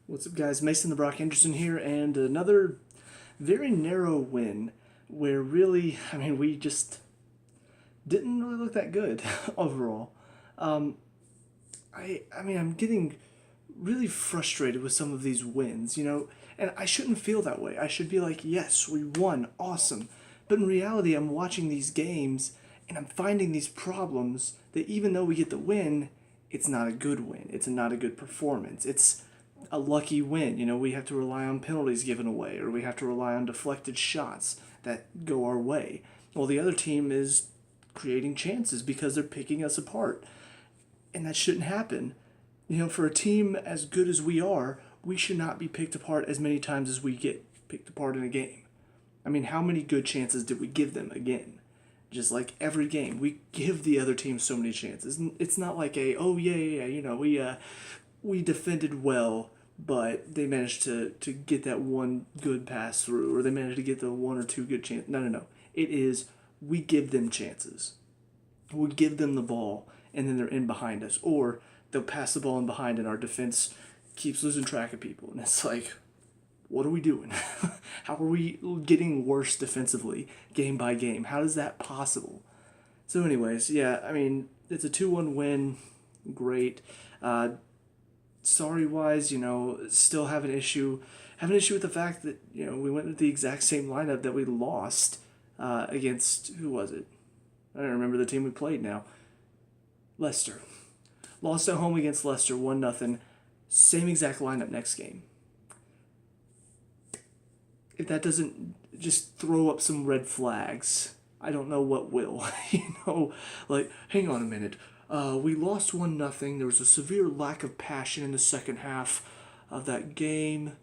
What's up, guys? Mason the Brock Henderson here, and another very narrow win where really, we just didn't really look that good overall. Um, I'm getting really frustrated with some of these wins, and I shouldn't feel that way. I should be like, yes, we won, awesome. But in reality, I'm watching these games and I'm finding these problems that even though we get the win, it's not a good win. It's not a good performance. It's a lucky win. We have to rely on penalties given away, or we have to rely on deflected shots that go our way. Well, the other team is creating chances because they're picking us apart. And that shouldn't happen. For a team as good as we are, we should not be picked apart as many times as we get picked apart in a game. How many good chances did we give them again? Just like every game, we give the other team so many chances. It's not like oh yeah, we defended well, but they managed to get that one good pass through, or they managed to get the one or two good chances. No. It is, we give them chances. We give them the ball, and then they're in behind us. Or they'll pass the ball in behind, and our defense keeps losing track of people. And it's like, what are we doing? How are we getting worse defensively game by game? How is that possible? So anyways, yeah, it's a 2-1 win. Great. Sorry-wise, still have an issue. Have an issue with the fact that, we went with the exact same lineup that we lost against, who was it? I don't remember the team we played now. Leicester. Lost at home against Leicester, 1-0. Same exact lineup next game. If that doesn't just throw up some red flags, I don't know what will. Hang on a minute. We lost 1-0. There was a severe lack of passion in the second half of that game.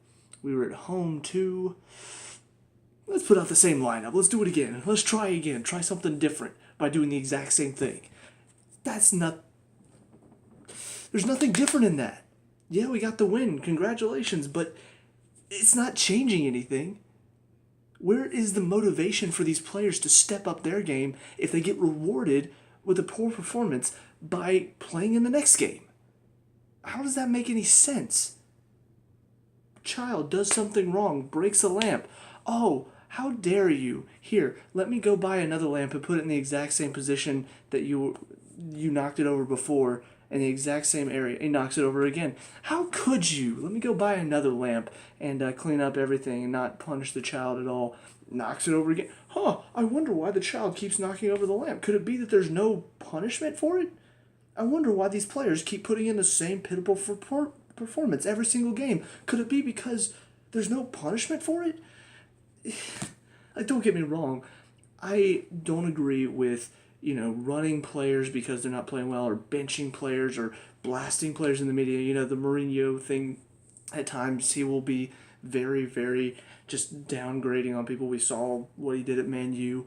We were at home too. Let's put out the same lineup. Let's do it again. Let's try again. Try something different by doing the exact same thing. There's nothing different in that. Yeah, we got the win. Congratulations, but it's not changing anything. Where is the motivation for these players to step up their game if they get rewarded with a poor performance by playing in the next game? How does that make any sense? Child does something wrong, breaks a lamp. Oh, how dare you? Here, let me go buy another lamp and put it in the exact same position that you knocked it over before, in the exact same area. He knocks it over again. How could you? Let me go buy another lamp and clean up everything and not punish the child at all. Knocks it over again. I wonder why the child keeps knocking over the lamp. Could it be that there's no punishment for it? I wonder why these players keep putting in the same pitiful performance every single game. Could it be because there's no punishment for it? Don't get me wrong. I don't agree with running players because they're not playing well, or benching players, or blasting players in the media. The Mourinho thing, at times he will be very, very just downgrading on people. We saw what he did at Man U.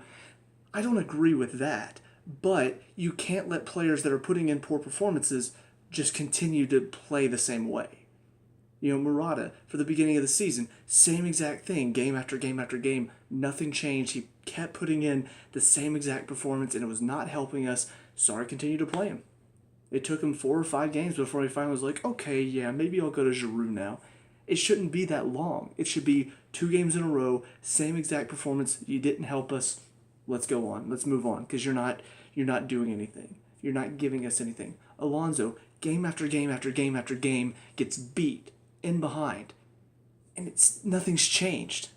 I don't agree with that, but you can't let players that are putting in poor performances just continue to play the same way. Murata, for the beginning of the season, same exact thing, game after game after game. Nothing changed. He kept putting in the same exact performance, and it was not helping us, so I continued to play him. It took him 4 or 5 games before he finally was like, okay, yeah, maybe I'll go to Giroud now. It shouldn't be that long. It should be 2 games in a row, same exact performance. You didn't help us. Let's go on. Let's move on, because you're not doing anything. You're not giving us anything. Alonso, game after game after game after game, gets beat in behind, and nothing's changed.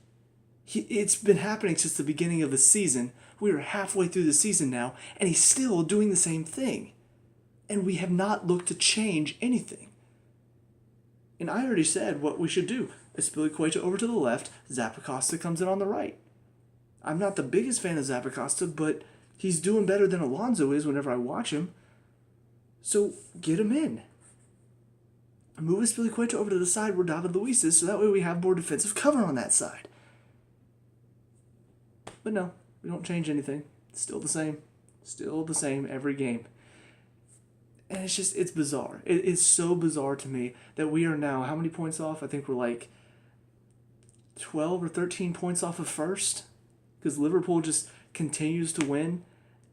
It's been happening since the beginning of the season. We are halfway through the season now, and he's still doing the same thing, and we have not looked to change anything. And I already said what we should do. Azpilicueta over to the left, Zappacosta comes in on the right. I'm not the biggest fan of Zappacosta, but he's doing better than Alonso is whenever I watch him, so get him in. Move Azpilicueta over to the side where David Luiz is, so that way we have more defensive cover on that side. But no, we don't change anything. It's still the same. Still the same every game. And it's bizarre. It is so bizarre to me that we are now, how many points off? I think we're like 12 or 13 points off of first. Because Liverpool just continues to win.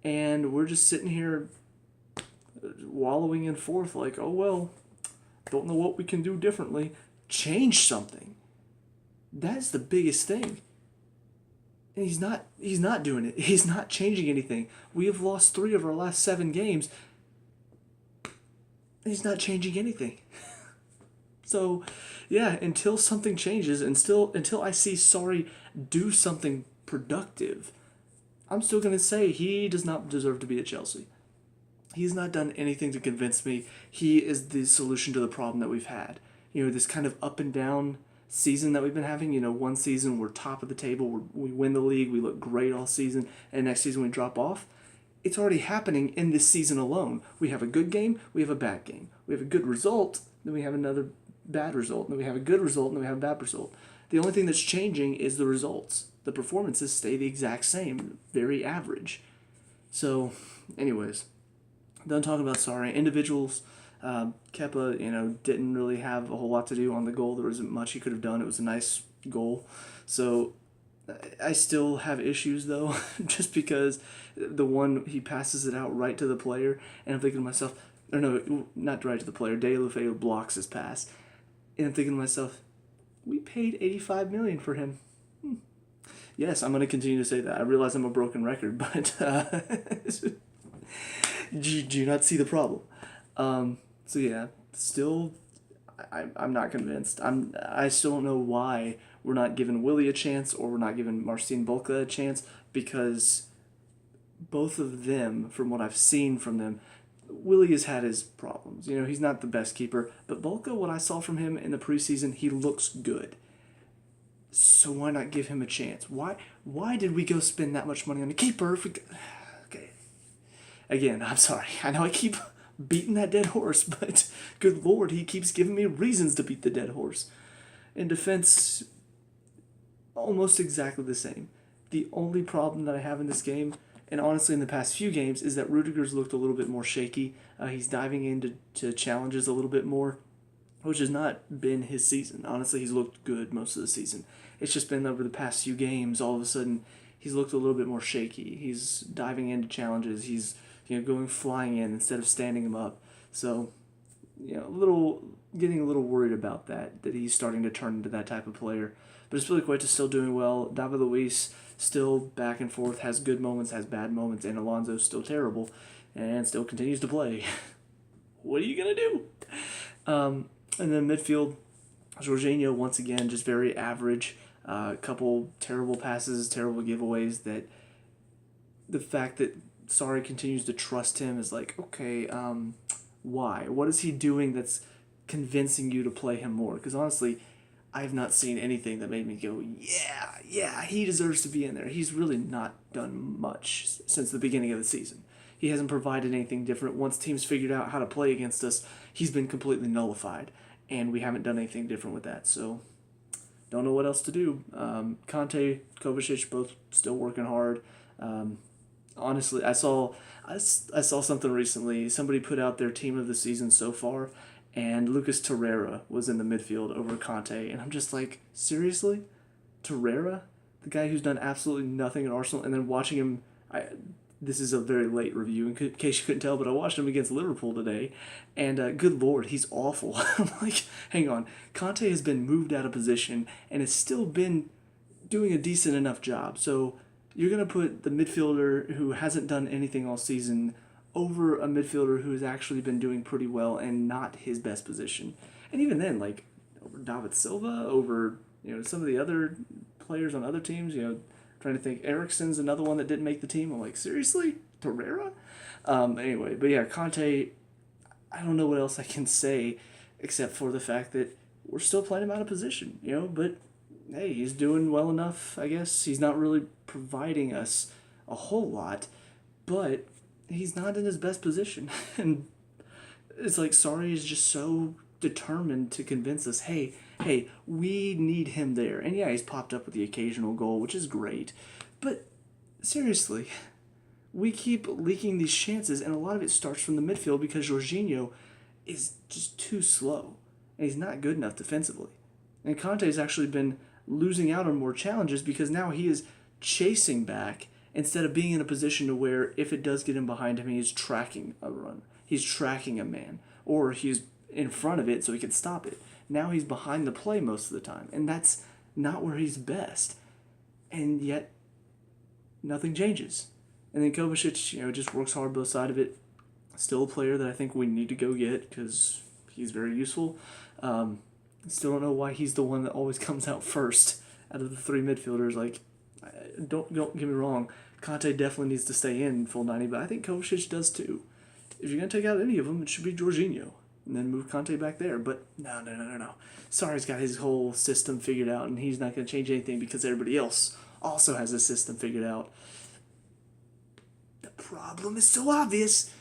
And we're just sitting here wallowing in fourth like, oh well, don't know what we can do differently. change something. That's the biggest thing. And he's not doing it. He's not changing anything. We have lost 3 of our last 7 games. And he's not changing anything. So, yeah, until something changes, and until I see Sarri do something productive, I'm still going to say he does not deserve to be at Chelsea. He's not done anything to convince me he is the solution to the problem that we've had. This kind of up and down season that we've been having. One season we're top of the table, we win the league, we look great all season, and next season we drop off. It's already happening in this season alone. We have a good game, we have a bad game. We have a good result, then we have another bad result, then we have a good result, and then we have a bad result. The only thing that's changing is the results. The performances stay the exact same, very average. So, anyways, done talking about Sarri. Individuals, Kepa, didn't really have a whole lot to do on the goal. There wasn't much he could have done. It was a nice goal. So, I still have issues, though, just because the one, he passes it out right to the player, and I'm thinking to myself, or no, not right to the player, Deulofeu blocks his pass. And I'm thinking to myself, we paid $85 million for him. Yes, I'm going to continue to say that. I realize I'm a broken record, but do you not see the problem? So yeah, still, I'm not convinced. I still don't know why we're not giving Willie a chance, or we're not giving Marcin Bolka a chance, because both of them, from what I've seen from them, Willie has had his problems. He's not the best keeper, but Bolka, what I saw from him in the preseason, he looks good. So why not give him a chance? Why did we go spend that much money on a keeper? Okay. Again, I'm sorry. I know I keep beating that dead horse, but good Lord, he keeps giving me reasons to beat the dead horse. In defense, almost exactly the same. The only problem that I have in this game, and honestly in the past few games, is that Rudiger's looked a little bit more shaky. He's diving into challenges a little bit more, which has not been his season. Honestly, he's looked good most of the season. It's just been over the past few games, all of a sudden, he's looked a little bit more shaky. He's diving into challenges. He's going flying in instead of standing him up. So, getting a little worried about that he's starting to turn into that type of player. But it's really quite still doing well. David Luiz still back and forth, has good moments, has bad moments, and Alonso's still terrible, and still continues to play. What are you going to do? And then midfield, Jorginho, once again, just very average. A couple terrible passes, terrible giveaways. That the fact that Sarri continues to trust him is like, okay, why? What is he doing that's convincing you to play him more? Because honestly, I have not seen anything that made me go, yeah, he deserves to be in there. He's really not done much since the beginning of the season. He hasn't provided anything different. Once teams figured out how to play against us, he's been completely nullified, and we haven't done anything different with that. So, don't know what else to do. Conte, Kovacic, both still working hard. Honestly, I saw something recently. Somebody put out their team of the season so far, and Lucas Torreira was in the midfield over Conte, and I'm just like, seriously? Torreira? The guy who's done absolutely nothing at Arsenal, and then watching him, this is a very late review, in case you couldn't tell, but I watched him against Liverpool today, and good Lord, he's awful. I'm like, hang on, Conte has been moved out of position, and has still been doing a decent enough job, so you're going to put the midfielder who hasn't done anything all season over a midfielder who has actually been doing pretty well and not his best position. And even then, like, over David Silva, over, some of the other players on other teams, trying to think, Eriksen's another one that didn't make the team. I'm like, seriously? Torreira? Anyway, but yeah, Conte, I don't know what else I can say except for the fact that we're still playing him out of position, but hey, he's doing well enough, I guess. He's not really providing us a whole lot, but he's not in his best position. And it's like Sarri is just so determined to convince us, hey, we need him there. And yeah, he's popped up with the occasional goal, which is great. But seriously, we keep leaking these chances, and a lot of it starts from the midfield because Jorginho is just too slow, and he's not good enough defensively. And Conte's actually been losing out on more challenges because now he is chasing back instead of being in a position to where if it does get in behind him, he's tracking a run. He's tracking a man. Or he's in front of it so he can stop it. Now he's behind the play most of the time, and that's not where he's best. And yet, nothing changes. And then Kovacic, just works hard both sides of it. Still a player that I think we need to go get because he's very useful. Still don't know why he's the one that always comes out first out of the three midfielders. Like, don't get me wrong, Conte definitely needs to stay in full 90, but I think Kovacic does too. If you're going to take out any of them, it should be Jorginho, and then move Conte back there. But no. Sarri's got his whole system figured out, and he's not going to change anything because everybody else also has a system figured out. The problem is so obvious.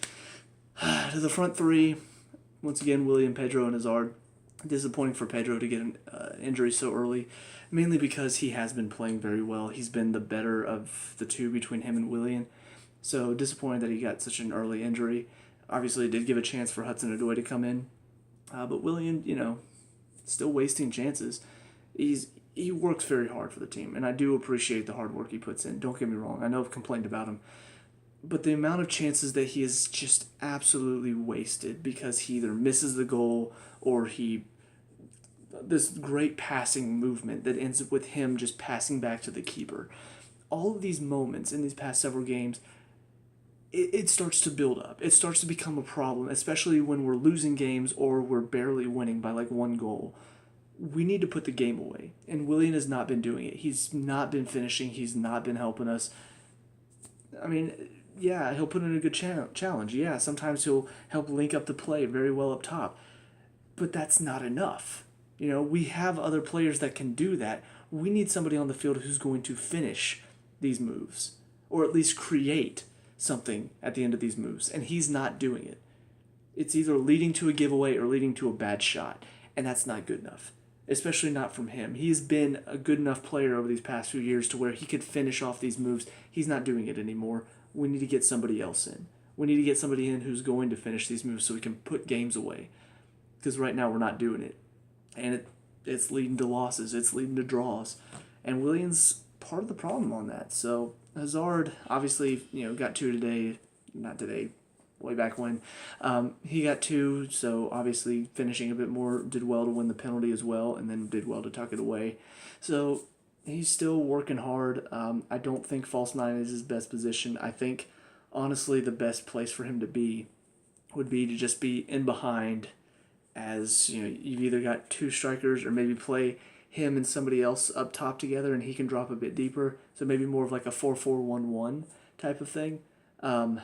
To the front three, once again, Willian, Pedro, and Hazard. Disappointing for Pedro to get an injury so early, mainly because he has been playing very well. He's been the better of the two between him and Willian. So disappointed that he got such an early injury. Obviously, it did give a chance for Hudson-Odoi to come in. But Willian, still wasting chances. He works very hard for the team, and I do appreciate the hard work he puts in. Don't get me wrong. I know I've complained about him. But the amount of chances that he is just absolutely wasted because he either misses the goal or this great passing movement that ends up with him just passing back to the keeper. All of these moments in these past several games, it starts to build up. It starts to become a problem, especially when we're losing games or we're barely winning by like one goal. We need to put the game away. And Willian has not been doing it. He's not been finishing. He's not been helping us. I mean, yeah, he'll put in a good challenge. Yeah, sometimes he'll help link up the play very well up top. But that's not enough. We have other players that can do that. We need somebody on the field who's going to finish these moves, or at least create something at the end of these moves, and he's not doing it. It's either leading to a giveaway or leading to a bad shot, and that's not good enough, especially not from him. He's been a good enough player over these past few years to where he could finish off these moves. He's not doing it anymore. We need to get somebody else in. We need to get somebody in who's going to finish these moves so we can put games away, because right now we're not doing it. And it's leading to losses. It's leading to draws. And Willian's part of the problem on that. So Hazard, obviously, got two today. Not today, way back when. He got two, so obviously finishing a bit more, did well to win the penalty as well, and then did well to tuck it away. So he's still working hard. I don't think false nine is his best position. I think, honestly, the best place for him to be would be to just be in behind, as you've either got two strikers or maybe play him and somebody else up top together and he can drop a bit deeper. So maybe more of like a 4-4-1-1 type of thing. But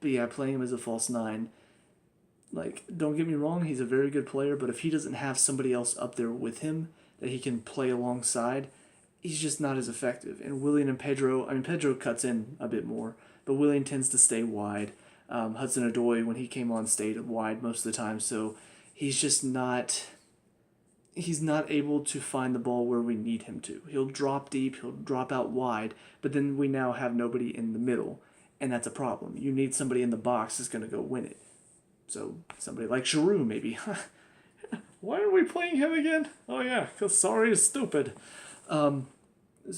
yeah, playing him as a false nine, like, don't get me wrong, he's a very good player, but if he doesn't have somebody else up there with him that he can play alongside, he's just not as effective. And Willian and Pedro, Pedro cuts in a bit more, but Willian tends to stay wide. Hudson-Odoi, when he came on, stayed wide most of the time, so he's just not able to find the ball where we need him to. He'll drop deep, he'll drop out wide, but then we now have nobody in the middle, and that's a problem. You need somebody in the box that's going to go win it. So somebody like Giroud, maybe. Why are we playing him again? Oh yeah, because Sarri is stupid. So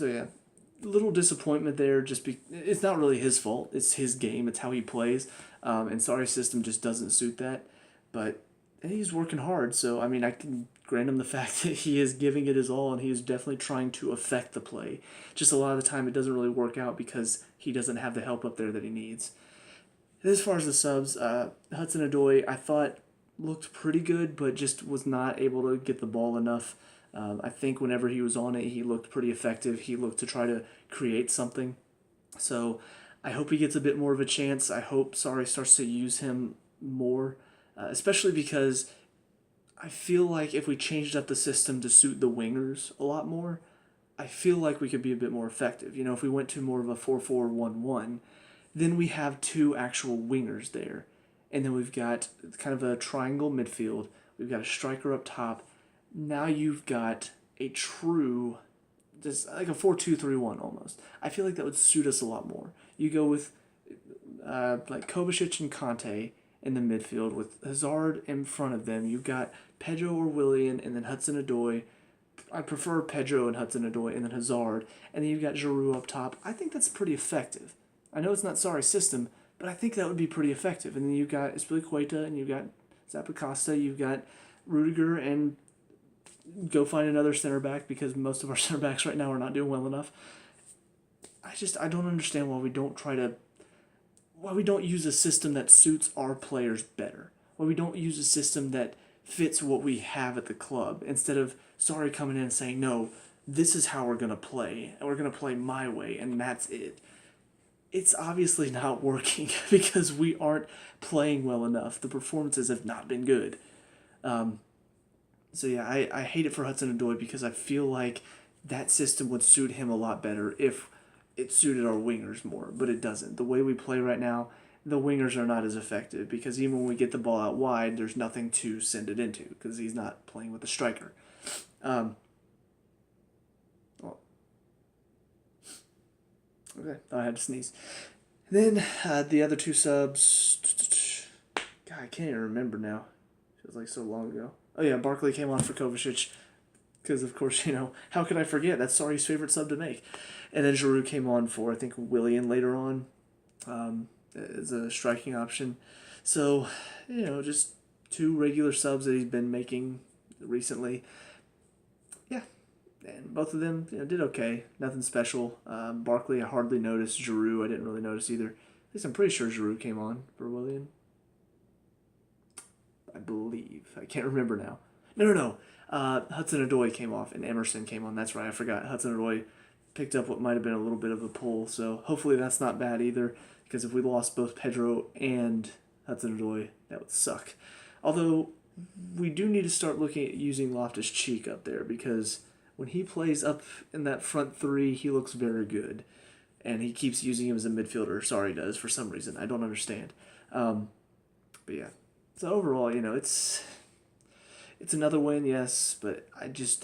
yeah, little disappointment there. It's not really his fault. It's his game. It's how he plays. And Sarri's system just doesn't suit that. But he's working hard. So I can grant him the fact that he is giving it his all, and he is definitely trying to affect the play. Just a lot of the time, it doesn't really work out because he doesn't have the help up there that he needs. As far as the subs, Hudson-Odoi, I thought looked pretty good, but just was not able to get the ball enough. I think whenever he was on it, he looked pretty effective. He looked to try to create something. So I hope he gets a bit more of a chance. I hope Sarri starts to use him more, especially because I feel like if we changed up the system to suit the wingers a lot more, I feel like we could be a bit more effective. If we went to more of a 4-4-1-1, then we have two actual wingers there. And then we've got kind of a triangle midfield. We've got a striker up top. Now you've got a true, just like a 4-2-3-1 almost. I feel like that would suit us a lot more. You go with like Kovacic and Conte in the midfield with Hazard in front of them. You've got Pedro or Willian and then Hudson-Odoi. I prefer Pedro and Hudson-Odoi and then Hazard. And then you've got Giroud up top. I think that's pretty effective. I know it's not Sarri's system, but I think that would be pretty effective. And then you've got Azpilicueta and you've got Zappacosta, you've got Rudiger and go find another center back because most of our center backs right now are not doing well enough. I don't understand why we don't use a system that suits our players better. Why we don't use a system that fits what we have at the club instead of Sarri coming in and saying, no, this is how we're going to play, and we're going to play my way, and that's it. It's obviously not working because we aren't playing well enough. The performances have not been good. So yeah, I hate it for Hudson-Odoi because I feel like that system would suit him a lot better if it suited our wingers more, but it doesn't. The way we play right now, the wingers are not as effective because even when we get the ball out wide, there's nothing to send it into because he's not playing with a striker. Well, okay, I had to sneeze. Then the other two subs, God, I can't even remember now. Feels like so long ago. Oh yeah, Barkley came on for Kovacic because, of course, how could I forget? That's Sarri's favorite sub to make. And then Giroud came on for, I think, Willian later on as a striking option. So, just two regular subs that he's been making recently. Yeah, and both of them did okay. Nothing special. Barkley, I hardly noticed. Giroud, I didn't really notice either. At least I'm pretty sure Giroud came on for Willian. I believe. I can't remember now. No. Hudson-Odoi came off and Emerson came on. That's right, I forgot. Hudson-Odoi picked up what might have been a little bit of a pull, so hopefully that's not bad either, because if we lost both Pedro and Hudson-Odoi, that would suck. Although, we do need to start looking at using Loftus-Cheek up there, because when he plays up in that front three, he looks very good, and he keeps using him as a midfielder. Sorry, does, for some reason. I don't understand. But yeah. So overall, it's another win, yes, but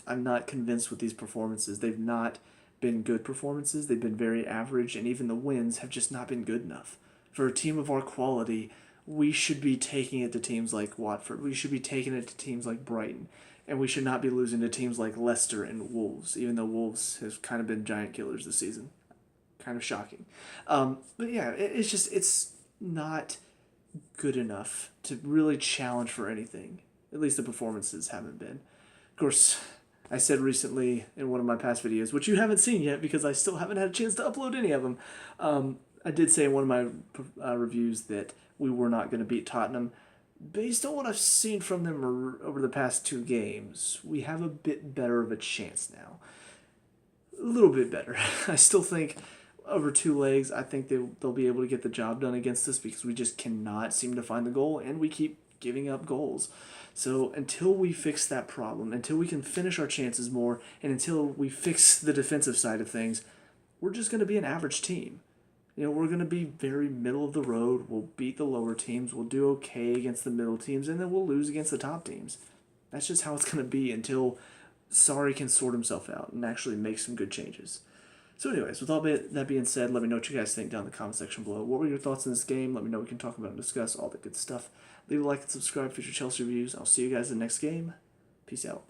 I'm not convinced with these performances. They've not been good performances. They've been very average, and even the wins have just not been good enough. For a team of our quality, we should be taking it to teams like Watford. We should be taking it to teams like Brighton, and we should not be losing to teams like Leicester and Wolves, even though Wolves have kind of been giant killers this season. Kind of shocking. But yeah, it's not good enough to really challenge for anything. At least the performances haven't been. Of course, I said recently in one of my past videos, which you haven't seen yet because I still haven't had a chance to upload any of them, I did say in one of my reviews that we were not going to beat Tottenham. Based on what I've seen from them over the past two games, we have a bit better of a chance now. A little bit better. I still think over two legs, I think they'll be able to get the job done against us because we just cannot seem to find the goal, and we keep giving up goals. So until we fix that problem, until we can finish our chances more, and until we fix the defensive side of things, we're just going to be an average team. We're going to be very middle of the road. We'll beat the lower teams. We'll do okay against the middle teams, and then we'll lose against the top teams. That's just how it's going to be until Sarri can sort himself out and actually make some good changes. So anyways, with all that being said, let me know what you guys think down in the comment section below. What were your thoughts on this game? Let me know. We can talk about and discuss all the good stuff. Leave a like and subscribe for future Chelsea reviews. I'll see you guys in the next game. Peace out.